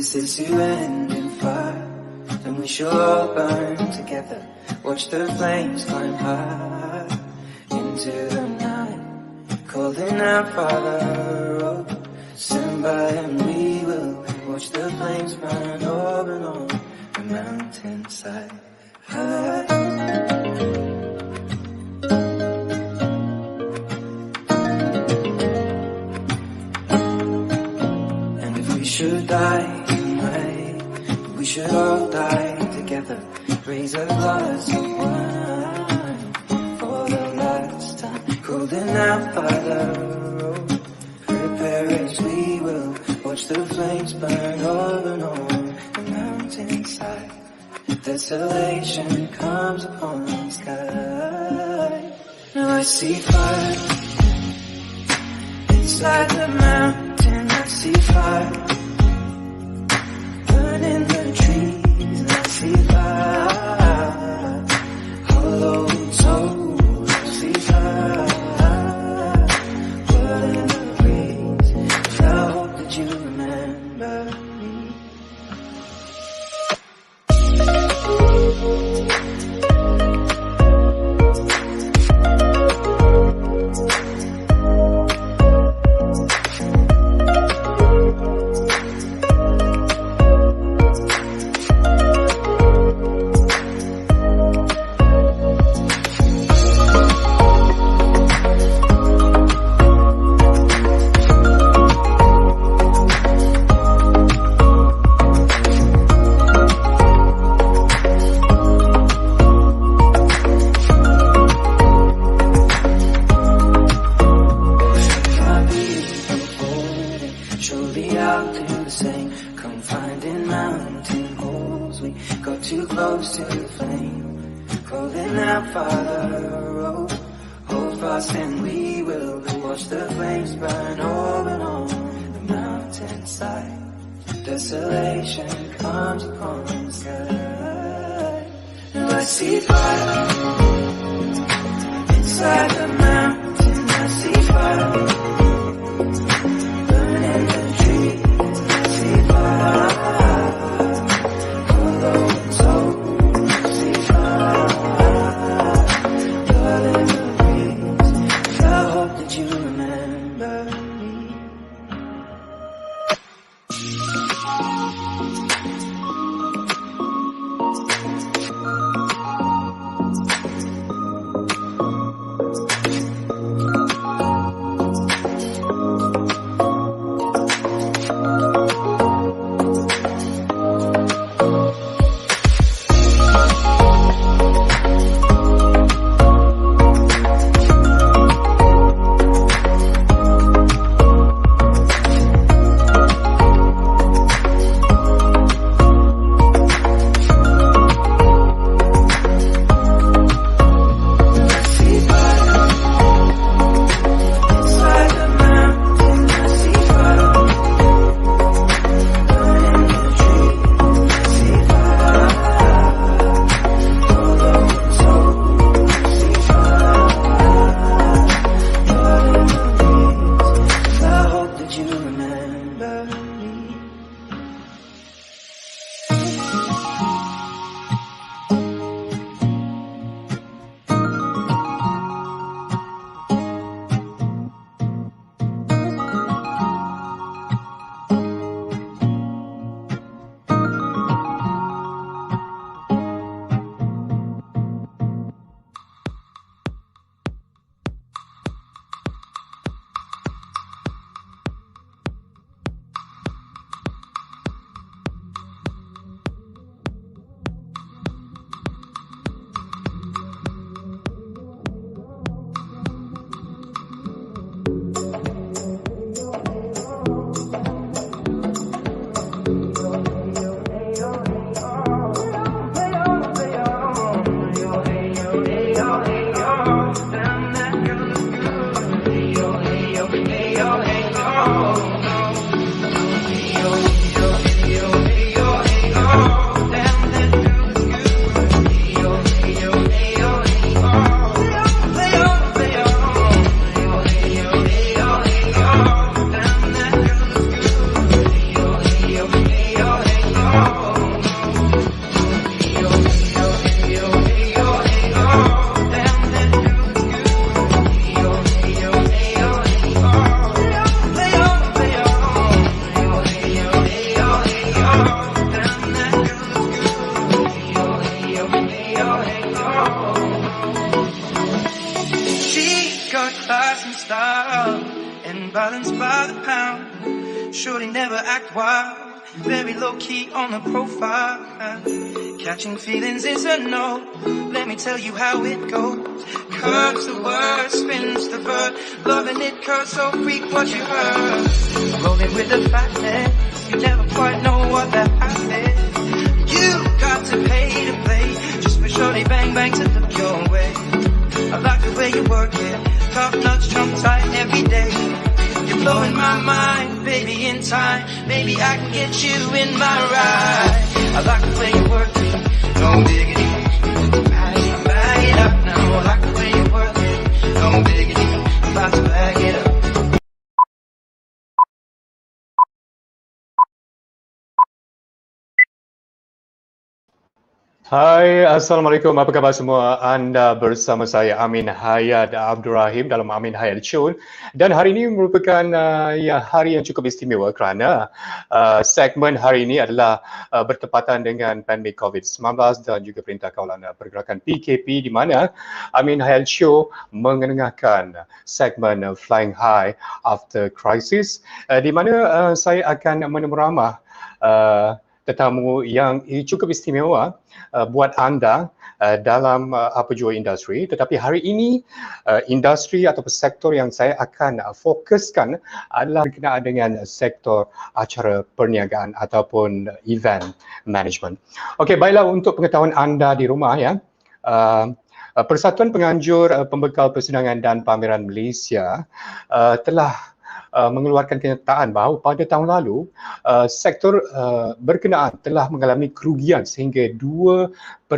This is to end in fire, then we shall all burn together. Watch the flames climb high into the night, calling out, Father, oh, stand by and we will watch the flames burn over and on the mountainside. And if we should die anyway, we should all die together. Raise a glass of wine for the last time, calling out, Father, oh, prepare as we will watch the flames burn over and on the mountainside. Desolation comes upon the sky. Now I see fire inside the mountain. I see fire burning the trees. And I see fire hollow souls. I see fire burning the breeze. I hope that you remember me. Desolation comes upon the sky. Now I see fire inside the mountain. I see fire burning the trees. I see fire hollow souls. I see fire burning the breeze. I hope that you remember me. shorty never act wild, very low-key on the profile. Catching feelings is a no, let me tell you how it goes. Curves the word, spins the verb, loving it cause so freak what you heard. Rolling with the fatness, you never quite know what that happened. You got to pay to play, just for shorty bang bang to look your way. I like the way you work it, top notch, jump tight every day. You're blowing my mind, baby, in time. Maybe I can get you in my ride. I like the way you work it, no diggity. Bag it up now. I like the way you work it, no diggity. I'm about to bag it up. Hai, Assalamualaikum. Apa khabar semua? Anda bersama saya AminHayat Abdurrahim dalam AminHayat Show. Dan hari ini merupakan hari yang cukup istimewa kerana segmen hari ini adalah bertepatan dengan pandemik COVID-19 dan juga Perintah Kawalan Pergerakan PKP, di mana AminHayat Show mengenengahkan segmen Flying High After Crisis, di mana saya akan menemuramah tetamu yang cukup istimewa buat anda dalam apa jua industri. Tetapi hari ini industri atau sektor yang saya akan fokuskan adalah berkenaan dengan sektor acara perniagaan ataupun event management. Okey, baiklah, untuk pengetahuan anda di rumah ya, Persatuan Penganjur Pembekal Persidangan dan Pameran Malaysia telah mengeluarkan kenyataan bahawa pada tahun lalu sektor berkenaan telah mengalami kerugian sehingga 2.25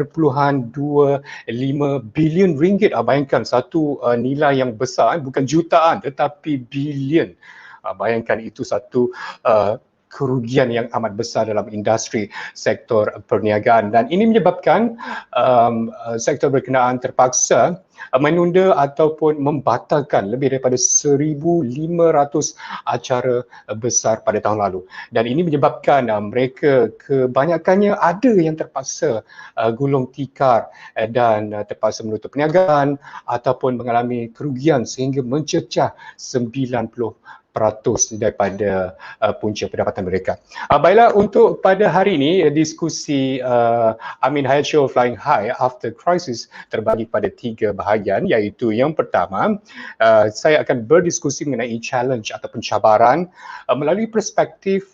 bilion ringgit. Bayangkan satu nilai yang besar, bukan jutaan tetapi bilion. Bayangkan itu satu kerugian yang amat besar dalam industri sektor perniagaan, dan ini menyebabkan sektor berkenaan terpaksa menunda ataupun membatalkan lebih daripada 1,500 acara besar pada tahun lalu, dan ini menyebabkan mereka kebanyakannya ada yang terpaksa gulung tikar dan terpaksa menutup perniagaan ataupun mengalami kerugian sehingga mencecah 90% daripada punca pendapatan mereka. Baiklah, untuk pada hari ini diskusi AminHayat Show Flying High After Crisis terbagi pada 3 bahagian, iaitu yang pertama, saya akan berdiskusi mengenai challenge ataupun cabaran melalui perspektif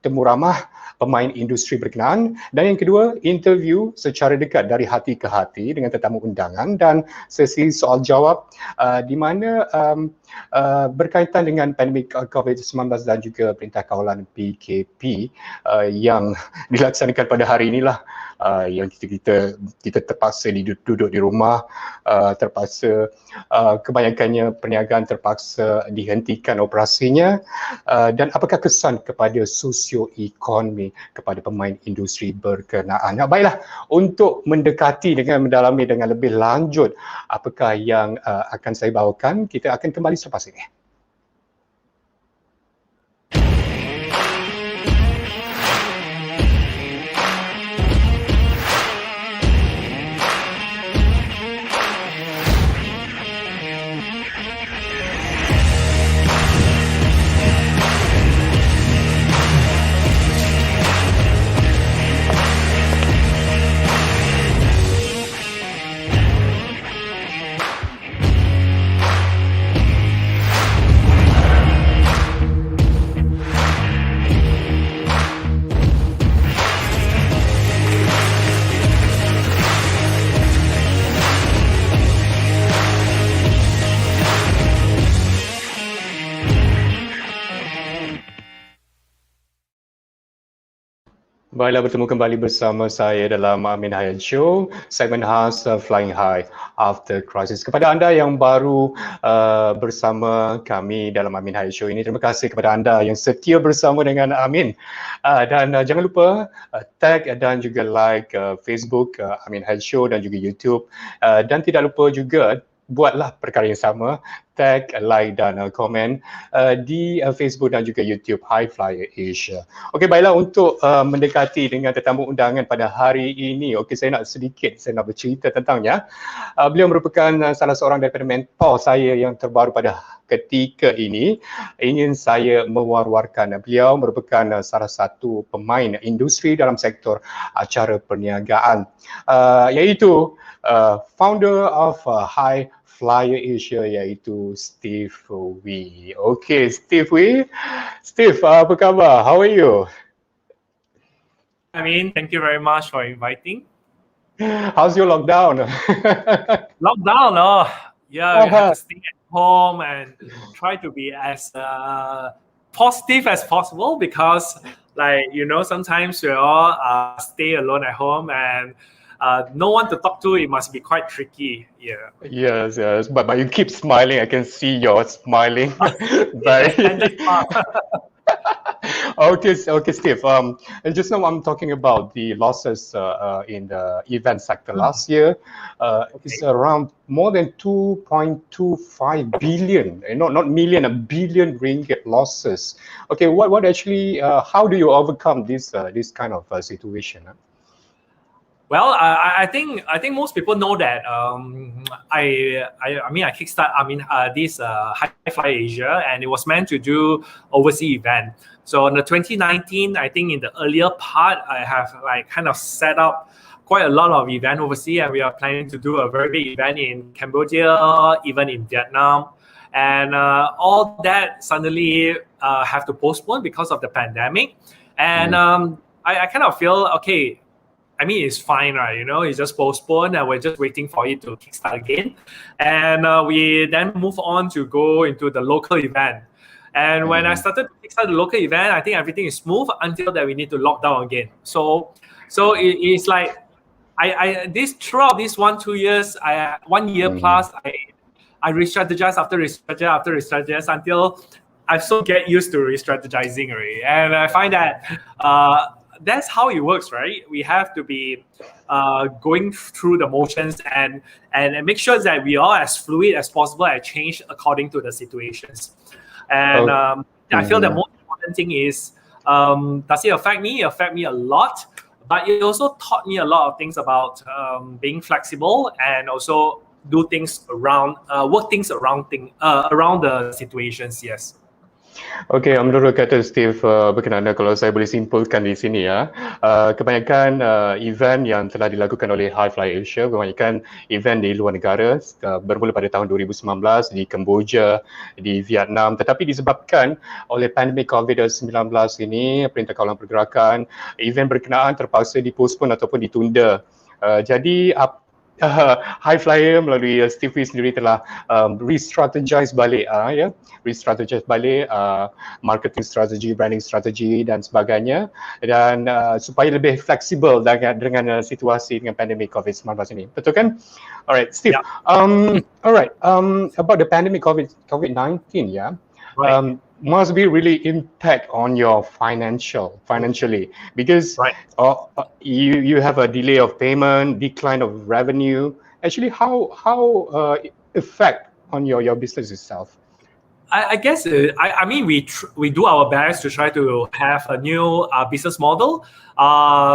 temuramah pemain industri berkenaan, dan yang kedua, interview secara dekat dari hati ke hati dengan tetamu undangan, dan sesi soal jawab di mana berkaitan dengan pandemik COVID-19 dan juga Perintah Kawalan PKP yang dilaksanakan pada hari inilah, yang kita terpaksa duduk di rumah, terpaksa kebanyakannya perniagaan terpaksa dihentikan operasinya, dan apakah kesan kepada sosioekonomi kepada pemain industri berkenaan. Baiklah, untuk mendekati dengan mendalami dengan lebih lanjut apakah yang akan saya bawakan, kita akan kembali selepas ini. Baiklah, bertemu kembali bersama saya dalam AminHayat Show, segmen khas Flying High After Crisis. Kepada anda yang baru bersama kami dalam AminHayat Show ini, terima kasih kepada anda yang setia bersama dengan Amin. Dan jangan lupa tag dan juga like Facebook AminHayat Show dan juga YouTube. Dan tidak lupa juga buatlah perkara yang sama, tag, like dan komen di Facebook dan juga YouTube High Flyer Asia. Okey, baiklah, untuk mendekati dengan tetamu undangan pada hari ini, okey, saya nak bercerita tentangnya. Beliau merupakan salah seorang daripada mentor saya yang terbaru pada ketika ini. Ingin saya mewar-warkan, beliau merupakan salah satu pemain industri dalam sektor acara perniagaan, iaitu founder of High Flyer Asia, iaitu Steve Wee. Okay, Steve Wee. Steve, apa khabar? How are you? Thank you very much for inviting. How's your lockdown? Lockdown, we have to stay at home and try to be as positive as possible because, sometimes we all stay alone at home and no one to talk to. It must be quite tricky. Yeah. Yes. But you keep smiling. I can see you're smiling. Okay, Steve. And just now I'm talking about the losses in the event sector last year. It's around more than 2.25 billion. Not million, a billion ringgit losses. Okay, what actually? How do you overcome this kind of situation? Well, I think most people know that I kickstart this High Flyer Asia, and it was meant to do overseas event. So in the 2019, I think in the earlier part, I have kind of set up quite a lot of event overseas, and we are planning to do a very big event in Cambodia, even in Vietnam, and all that suddenly have to postpone because of the pandemic. And I kind of feel okay. It's fine, right? It's just postponed and we're just waiting for it to kickstart again. And we then move on to go into the local event. And when I started to kickstart the local event, I think everything is smooth until that we need to lock down again. So it's like throughout this 1-2 years, 1 year plus, I re-strategize after re-strategize until I so get used to re-strategizing already. And I find that that's how it works, right? We have to be going through the motions and make sure that we are as fluid as possible and change according to the situations. And I feel the most important thing is, does it affect me? It affect me a lot, but it also taught me a lot of things about being flexible and also do things around, work things around the situations. Yes. Okay, menurut kata Steve berkenaan, kalau saya boleh simpulkan di sini kebanyakan event yang telah dilakukan oleh High Flyer Asia, kebanyakan event di luar negara bermula pada tahun 2019 di Kemboja, di Vietnam, tetapi disebabkan oleh pandemik COVID-19 ini, Perintah Kawalan Pergerakan, event berkenaan terpaksa dipospon ataupun ditunda. Jadi High Flyer melalui Steve Wee sendiri telah re-strategize balik marketing strategi, branding strategi dan sebagainya, dan supaya lebih fleksibel dengan situasi dengan pandemik COVID-19 ini. Betul kan? Alright, Steve. Yeah. About the pandemic COVID-19, right. Must be really impact on your financially, because you have a delay of payment, decline of revenue. Actually, how affect on your business itself? I guess we do our best to try to have a new business model.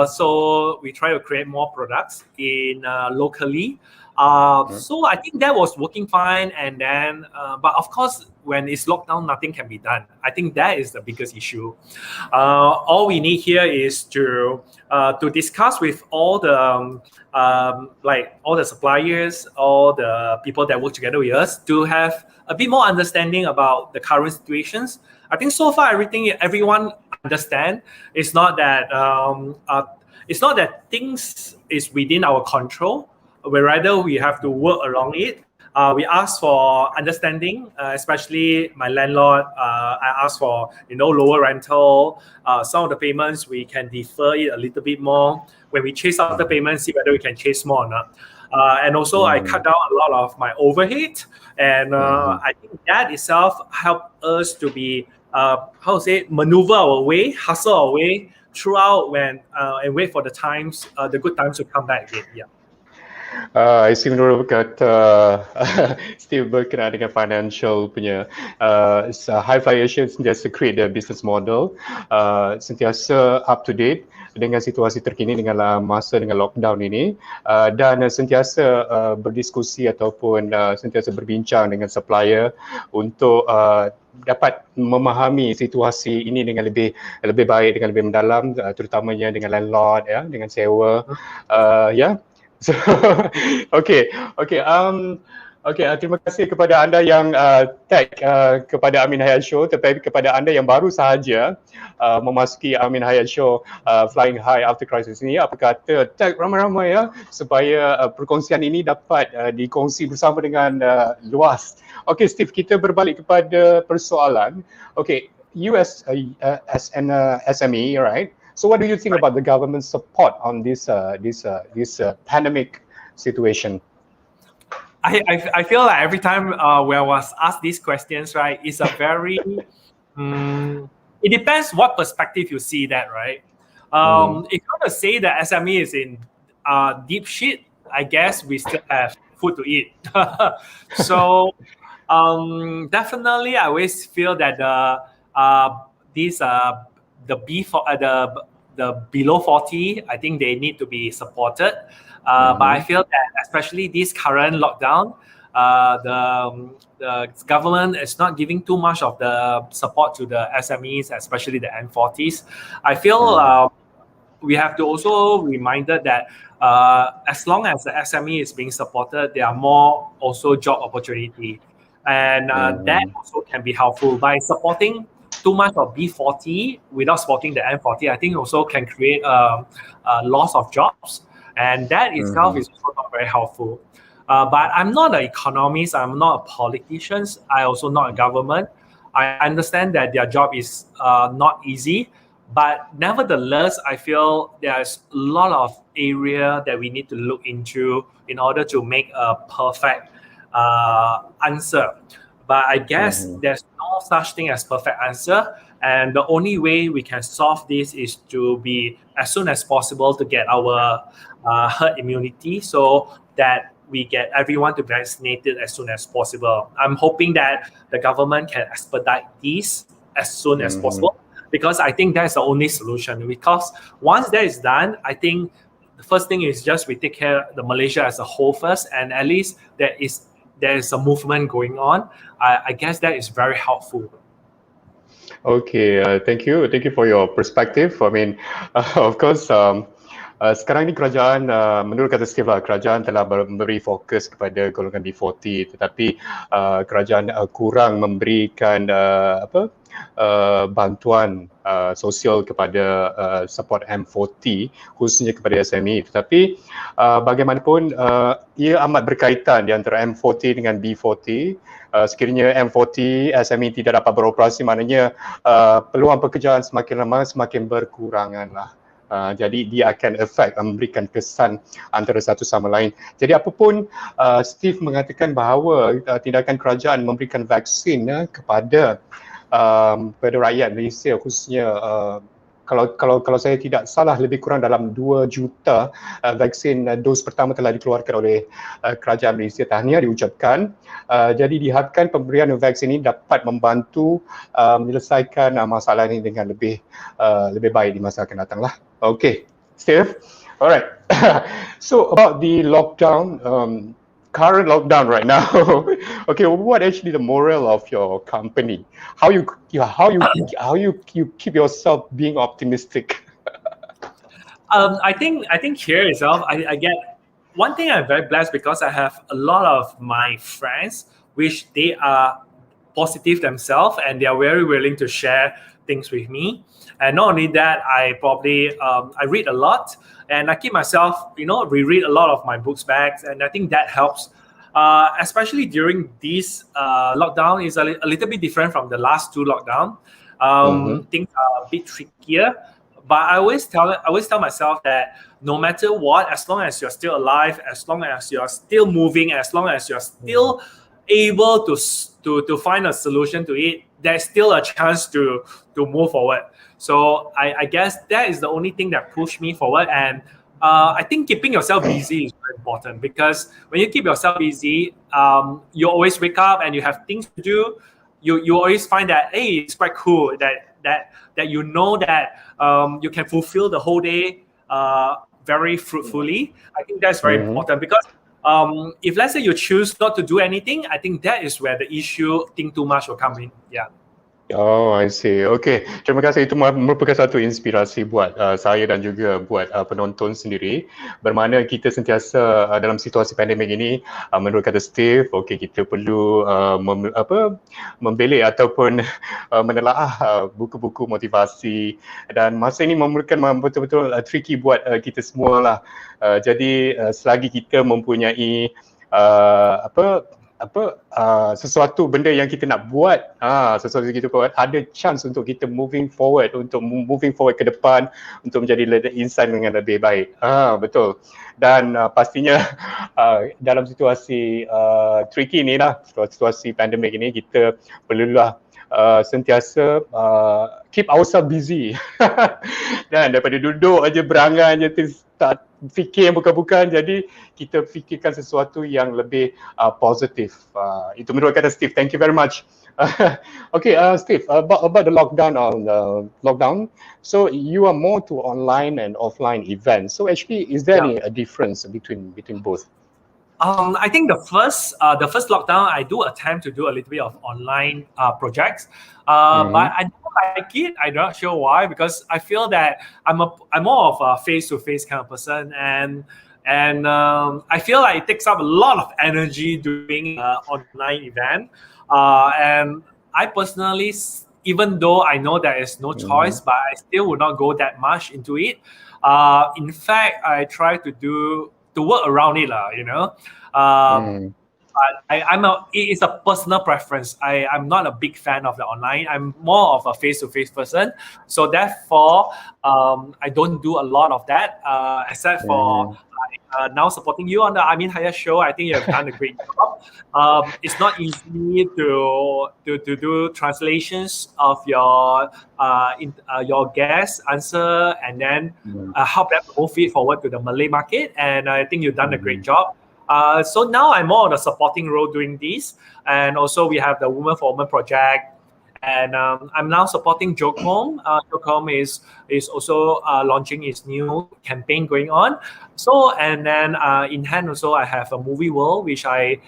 So we try to create more products in locally. So I think that was working fine, and then but of course when it's locked down, nothing can be done. I think that is the biggest issue. All we need here is to discuss with all the all the suppliers, all the people that work together with us, to have a bit more understanding about the current situations. I think so far everyone understand. It's not that things is within our control, but rather we have to work around it. We ask for understanding, especially my landlord. I ask for lower rental. Some of the payments we can defer it a little bit more. When we chase out the payments, see whether we can chase more or not. And also I cut down a lot of my overhead, and I think that itself helped us to be maneuver our way, hustle our way throughout and wait for the good times to come back again. Yeah. I see menurut kata Steve berkenaan dengan financial punya high flyation sentiasa create the business model, sentiasa up to date dengan situasi terkini dengan masa dengan lockdown ini, dan sentiasa berdiskusi ataupun sentiasa berbincang dengan supplier untuk dapat memahami situasi ini dengan lebih baik, dengan lebih mendalam, terutamanya dengan landlord, ya, dengan sewa, ya. So, okay. Terima kasih kepada anda yang tag kepada AminHayat Show, tetapi kepada anda yang baru sahaja memasuki AminHayat Show Flying High After Crisis ini, apa kata tag ramai-ramai, ya, supaya perkongsian ini dapat dikongsi bersama dengan luas. Okay, Steve, kita berbalik kepada persoalan. Okay, you as an SME, right? So what do you think about the government support on this pandemic situation? I feel like every time when I was asked these questions, right, it's a very it depends what perspective you see that, right? If you want to say that SME is in deep shit, I guess we still have food to eat. So definitely, I always feel that the below 40, I think they need to be supported. But I feel that especially this current lockdown, the government is not giving too much of the support to the SMEs, especially the N40s. I feel we have to also reminded that as long as the SME is being supported, there are more also job opportunity. And that also can be helpful by supporting too much of B40 without supporting the N40. I think also can create a loss of jobs, and that itself is also not very helpful. But I'm not an economist. I'm not a politician. I also not a government. I understand that their job is not easy, but nevertheless, I feel there's a lot of area that we need to look into in order to make a perfect answer. But I guess there's no such thing as perfect answer. And the only way we can solve this is to be as soon as possible to get our herd immunity so that we get everyone to be vaccinated as soon as possible. I'm hoping that the government can expedite this as soon as possible, because I think that's the only solution. Because once that is done, I think the first thing is just we take care of the Malaysia as a whole first, and at least there is a movement going on. I guess that is very helpful. Okay, thank you for your perspective. I mean, of course, sekarang ni kerajaan, menurut kata Steve lah, kerajaan telah memberi fokus kepada golongan B40, tetapi kerajaan kurang memberikan bantuan sosial kepada support M40, khususnya kepada SME. Tetapi bagaimanapun ia amat berkaitan di antara M40 dengan B40. Sekiranya M40 SME tidak dapat beroperasi, maknanya peluang pekerjaan semakin lama semakin berkurangan lah. Jadi dia akan memberikan kesan antara satu sama lain. Jadi apapun Steve mengatakan bahawa tindakan kerajaan memberikan vaksin kepada rakyat Malaysia, khususnya kalau saya tidak salah lebih kurang dalam 2 juta vaksin dos pertama telah dikeluarkan oleh kerajaan Malaysia. Tahniah diucapkan. Jadi diharapkan pemberian vaksin ini dapat membantu menyelesaikan masalah ini dengan lebih baik di masa akan datang lah. Okay, Steve. Alright. So about the lockdown, current lockdown right now. Okay, what actually the morale of your company? How you keep yourself being optimistic? I think here itself, I get one thing. I'm very blessed because I have a lot of my friends which they are positive themselves and they are very willing to share things with me. And not only that, I probably I read a lot and I keep myself, reread a lot of my books back, and I think that helps. Especially during this lockdown is a little bit different from the last 2 lockdown. Things are a bit trickier, but I always tell myself that no matter what, as long as you're still alive, as long as you're still moving, as long as you're still able to find a solution to it, there's still a chance to move forward. So I guess that is the only thing that pushed me forward. And I think keeping yourself busy is very important, because when you keep yourself busy, you always wake up and you have things to do. You always find that, hey, it's quite cool that you know that you can fulfill the whole day very fruitfully. I think that's very important, because if let's say you choose not to do anything, I think that is where the issue think too much will come in. Yeah. Oh, I see. Okay, terima kasih. Itu merupakan satu inspirasi buat saya dan juga buat penonton sendiri. Bermakna kita sentiasa dalam situasi pandemik ini, menurut kata Steve, okay, kita perlu membelik ataupun menelaah buku-buku motivasi, dan masa ini memerlukan betul-betul tricky buat kita semua lah. Jadi selagi kita mempunyai sesuatu benda yang kita nak buat, sesuatu yang kita buat, ada chance untuk kita moving forward ke depan untuk menjadi insan dengan lebih baik. Betul. Dan pastinya dalam situasi tricky ni lah, situasi pandemik ini, kita perlulah sentiasa keep ourselves busy. Dan daripada duduk aja berangan je, tak fikir bukan-bukan, jadi kita fikirkan sesuatu yang lebih positif. Itu menurut kata Steve. Thank you very much. Okay, Steve, about the lockdown. So you are more to online and offline events. So actually, is there any difference between both? I think the first lockdown, I do attempt to do a little bit of online projects, but I don't like it. I'm not sure why, because I feel that I'm more of a face-to-face kind of person, and I feel like it takes up a lot of energy doing an online event, and I personally, even though I know there is no choice, but I still would not go that much into it. In fact, I try to work around it, you know. It's a personal preference. I'm not a big fan of the online. I'm more of a face-to-face person. So therefore, I don't do a lot of that, except for now supporting you on the AminHayat Show. I think you have done a great job. It's not easy to do translations of your guest answer, and then help them move it forward to the Malay market. And I think you've done a great job. So now I'm more on a supporting role doing this, and also we have the Women for Women project, and I'm now supporting Joke Home. Joke Home is also launching its new campaign going on. So, and then in hand also I have a movie world, which I'm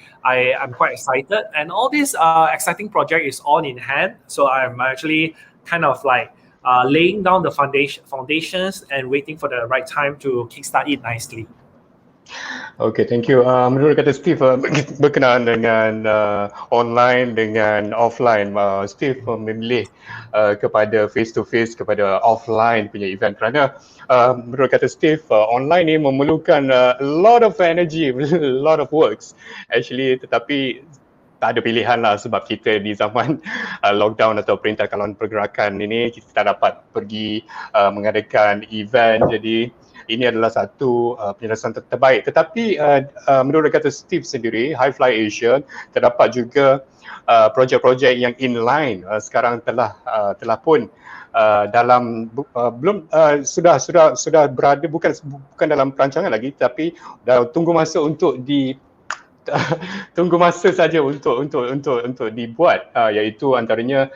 quite excited, and all this exciting project is all in hand. So I'm actually kind of like laying down the foundations and waiting for the right time to kickstart it nicely. Okay, thank you. Menurut kata Steve, berkenaan dengan online dengan offline, Steve memilih kepada face-to-face, kepada offline punya event, kerana menurut kata Steve, online ni memerlukan a lot of energy, a lot of works actually, tetapi tak ada pilihan lah, sebab kita di zaman lockdown atau perintah kawalan pergerakan ini, kita tak dapat pergi mengadakan event. Jadi ini adalah satu penyelesaian terbaik. Tetapi menurut kata Steve sendiri, High Fly Asia, terdapat juga projek-projek yang inline sekarang telah pun dalam sudah berada, bukan dalam perancangan lagi, tapi dah tunggu masa untuk tunggu masa saja untuk dibuat, iaitu antaranya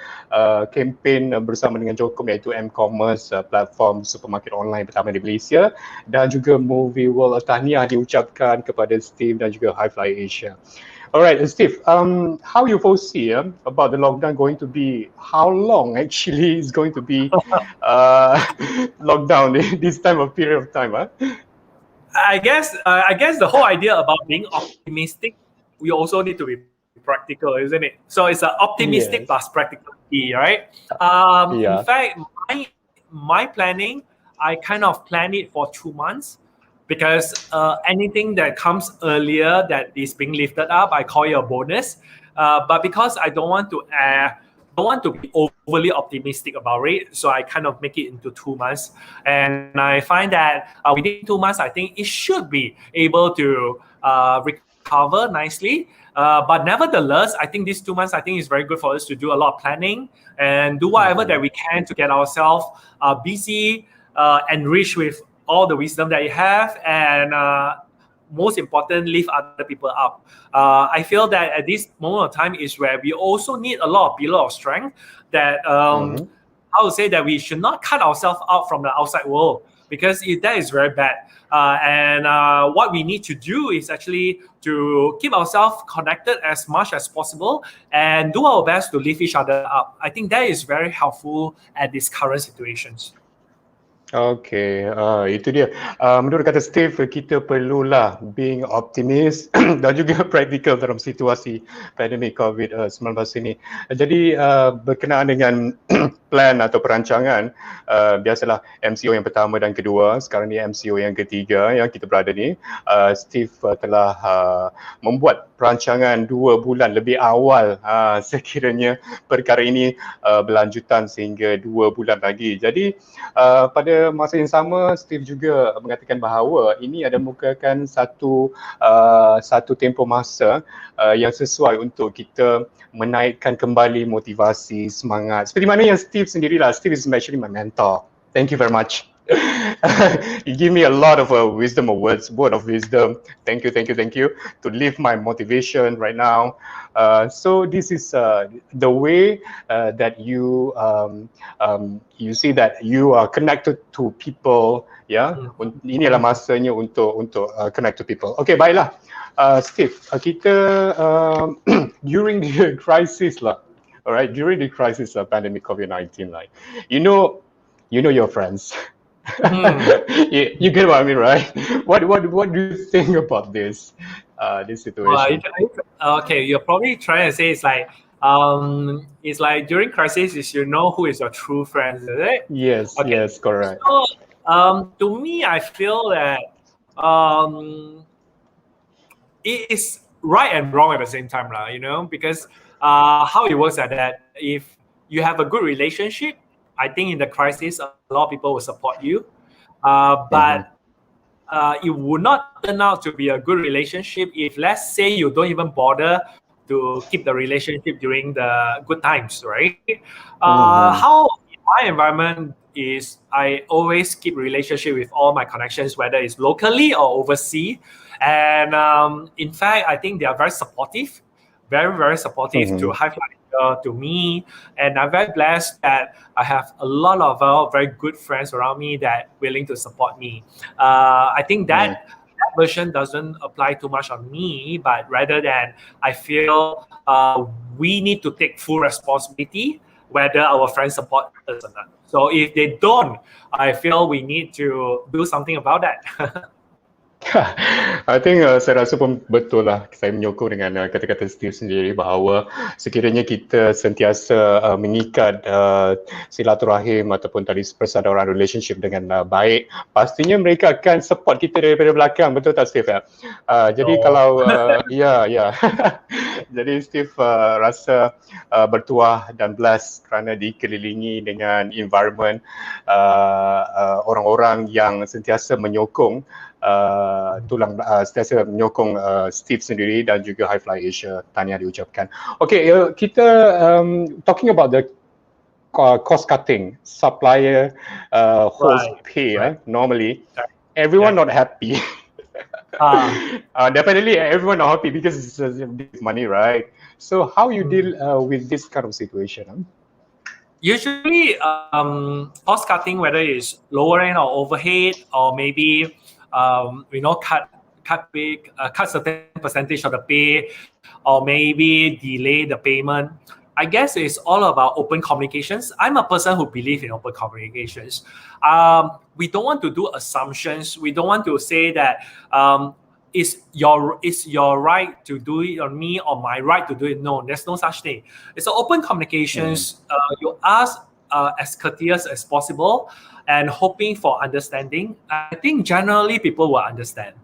kempen bersama dengan Jokom, iaitu M-Commerce, platform supermarket online pertama di Malaysia, dan juga Movie World. Tahniah diucapkan kepada Steve dan juga High Fly Asia. Alright, Steve, how you foresee about the lockdown going to be? How long actually is going to be lockdown this time of period of time? I guess the whole idea about being optimistic, we also need to be practical, isn't it? So it's an optimistic plus practicality, right? In fact, my planning, I kind of plan it for 2 months, because anything that comes earlier that is being lifted up, I call it a bonus. But because I don't want to be overly optimistic about it, so I kind of make it into 2 months, and I find that within 2 months, I think it should be able to recover nicely. But nevertheless, I think these 2 months, I think is very good for us to do a lot of planning and do whatever that we can to get ourselves busy, enriched with all the wisdom that you have, and most important, lift other people up. I feel that at this moment of time is where we also need a lot of pillar of strength that I would say that we should not cut ourselves out from the outside world, because that is very bad. And what we need to do is actually to keep ourselves connected as much as possible and do our best to lift each other up. I think that is very helpful at these current situations. Okay, itu dia. Menurut kata Steve, kita perlulah being optimis dan juga practical dalam situasi pandemik COVID-19 ini. Jadi berkenaan dengan plan atau perancangan, biasalah MCO yang pertama dan kedua, sekarang ni MCO yang ketiga yang kita berada ni, Steve telah membuat perancangan 2 bulan lebih awal sekiranya perkara ini berlanjutan sehingga 2 bulan lagi. Jadi pada masa yang sama, Steve juga mengatakan bahawa ini ada merupakan satu tempoh masa yang sesuai untuk kita menaikkan kembali motivasi, semangat. Seperti mana yang Steve sendirilah. Steve is actually my mentor. Thank you very much. You give me a lot of wisdom of words, word of wisdom. Thank you to lift my motivation right now. So this is the way that you see that you are connected to people. Ya, ini adalah masanya untuk connect to people. Okay, baiklah, Steve, kita during the crisis lah, alright, during the crisis of pandemic COVID-19, like you know your friends. You get what I mean, right? What do you think about this situation? Okay, you're probably trying to say it's like during crisis is you know who is your true friends, is it? Yes, okay. Yes, correct. So, to me, I feel that it is right and wrong at the same time, you know, because how it works is that if you have a good relationship, I think in the crisis, a lot of people will support you. But it would not turn out to be a good relationship if, let's say, you don't even bother to keep the relationship during the good times, right? How in my environment is I always keep relationship with all my connections, whether it's locally or overseas. And in fact, I think they are very supportive, very, very supportive to High Flight, to me, and I'm very blessed that I have a lot of very good friends around me that willing to support me. I think that version doesn't apply too much on me, but rather than I feel we need to take full responsibility whether our friends support us or not. So if they don't, I feel we need to do something about that. I think saya rasa pun betul lah, saya menyokong dengan kata-kata Steve sendiri bahawa sekiranya kita sentiasa mengikat silaturahim ataupun tadi persaudaraan relationship dengan baik, pastinya mereka akan support kita daripada belakang, betul tak Steve? Jadi kalau ya jadi Steve rasa bertuah dan blessed kerana dikelilingi dengan environment orang-orang yang sentiasa menyokong sentiasa menyokong Steve sendiri dan juga High Fly Asia. Tahniah diucapkan. Okay, kita talking about the cost cutting, supplier host pay. Normally, everyone not happy. Definitely, everyone not happy because it's money, right? So, how you deal with this kind of situation? Usually, cost cutting, whether it's lowering our overhead or maybe cut certain percentage of the pay, or maybe delay the payment. I guess it's all about open communications. I'm a person who believes in open communications. We don't want to do assumptions. We don't want to say that it's your right to do it on me or my right to do it. No, there's no such thing. It's an open communications. You ask as courteous as possible and hoping for understanding. I think generally people will understand.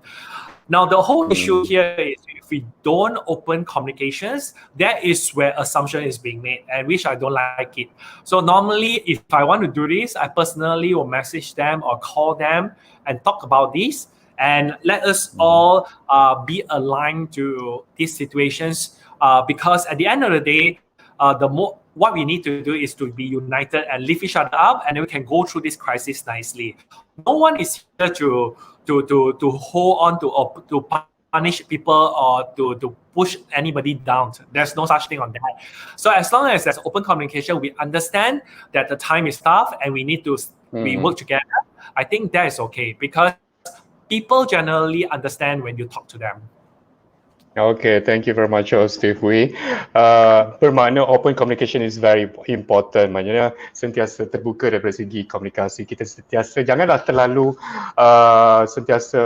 Now, the whole issue here is if we don't open communications, that is where assumption is being made, and which I don't like it. So normally, if I want to do this, I personally will message them or call them and talk about this, and let us all be aligned to these situations, because at the end of the day, what we need to do is to be united and lift each other up, and then we can go through this crisis nicely. No one is here to hold on to or to punish people or to push anybody down. There's no such thing on that. So as long as there's open communication, we understand that the time is tough and we need to we work together. I think that is okay because people generally understand when you talk to them. Okay, thank you very much, Steve Wee. Bermakna open communication is very important. Maknanya sentiasa terbuka daripada segi komunikasi. Kita sentiasa janganlah terlalu sentiasa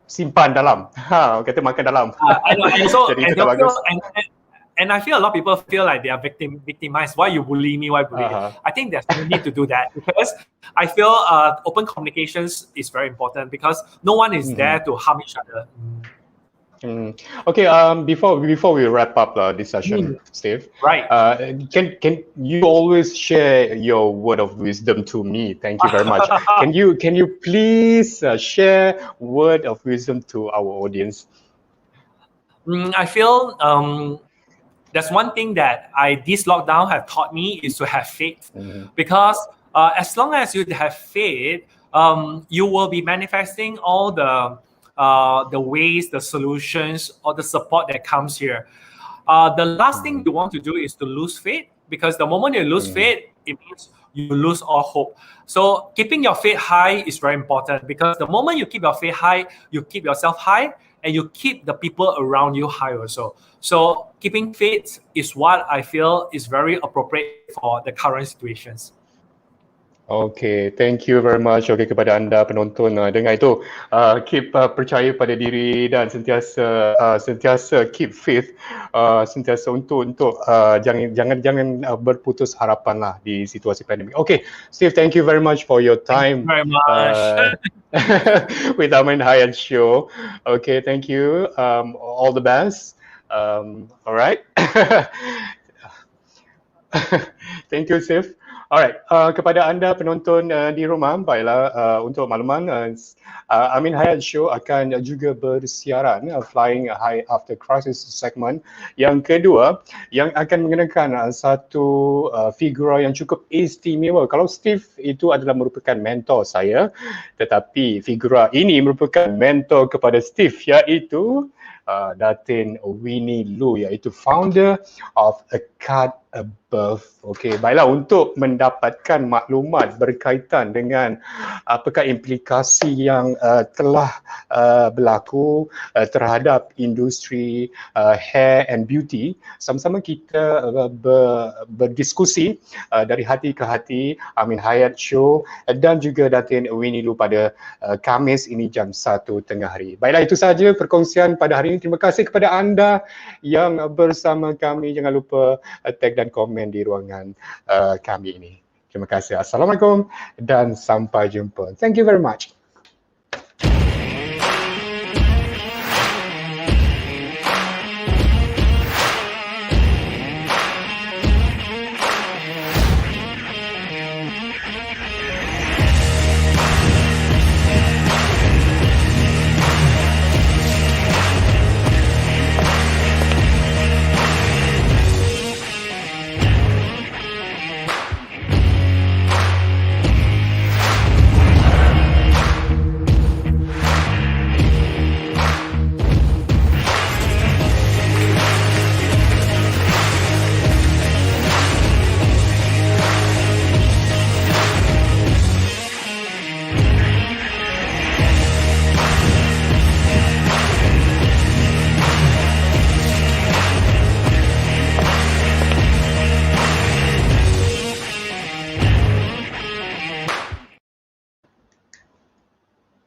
simpan dalam. Kata makan dalam. And I feel a lot of people feel like they are victimized. Why you bully me? Why bully me? I think there's no need to do that because I feel open communications is very important because no one is there to harm each other. Okay. Before we wrap up this session, Steve, right? Can you always share your word of wisdom to me? Thank you very much. Can you please share word of wisdom to our audience? I feel there's one thing that this lockdown have taught me is to have faith, because as long as you have faith, you will be manifesting all the ways, the solutions, or the support that comes here. The last thing you want to do is to lose faith, because the moment you lose faith, it means you lose all hope. So keeping your faith high is very important, because the moment you keep your faith high, you keep yourself high, and you keep the people around you high also. So keeping faith is what I feel is very appropriate for the current situations. Okay, thank you very much. Okay, kepada anda penonton, dengan itu keep percaya pada diri dan sentiasa keep faith, sentiasa untuk jangan berputus harapan lah di situasi pandemik. Okay, Steve, thank you very much for your time. Thank you very much. With AminHayat Show. Okay, thank you. All the best. All right. Thank you, Steve. Alright, kepada anda penonton di rumah, baiklah, untuk makluman, AminHayat Show akan juga bersiaran Flying High After Crisis segment yang kedua, yang akan mengenakan satu figura yang cukup istimewa. Kalau Steve itu adalah merupakan mentor saya, tetapi figura ini merupakan mentor kepada Steve, iaitu Datin Winnie Lu, iaitu founder of A Card Above. Okey, baiklah, untuk mendapatkan maklumat berkaitan dengan apakah implikasi yang telah berlaku terhadap industri hair and beauty, sama-sama kita berdiskusi dari hati ke hati, AminHayat Show dan juga Datin Winnie Lu pada Khamis ini jam 1 tengah hari. Baiklah, itu sahaja perkongsian pada hari ini. Terima kasih kepada anda yang bersama kami. Jangan lupa tag dan komen di ruangan kami ini. Terima kasih. Assalamualaikum dan sampai jumpa. Thank you very much.